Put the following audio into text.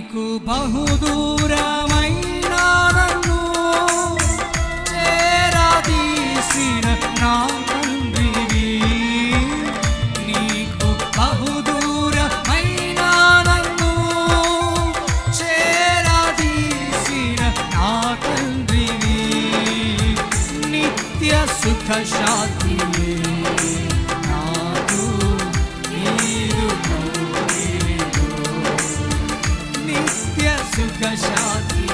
నీకు బహుదూరమైన నన్ను చేరదీసిన నా తండ్రివి. నీకు బహుదూరమైన నన్ను చేరదీసిన నా తండ్రివి. నిత్య సుఖ శాంతియే నాకు నీదు కౌగిలిలో. నిత్య సుఖ శాంతి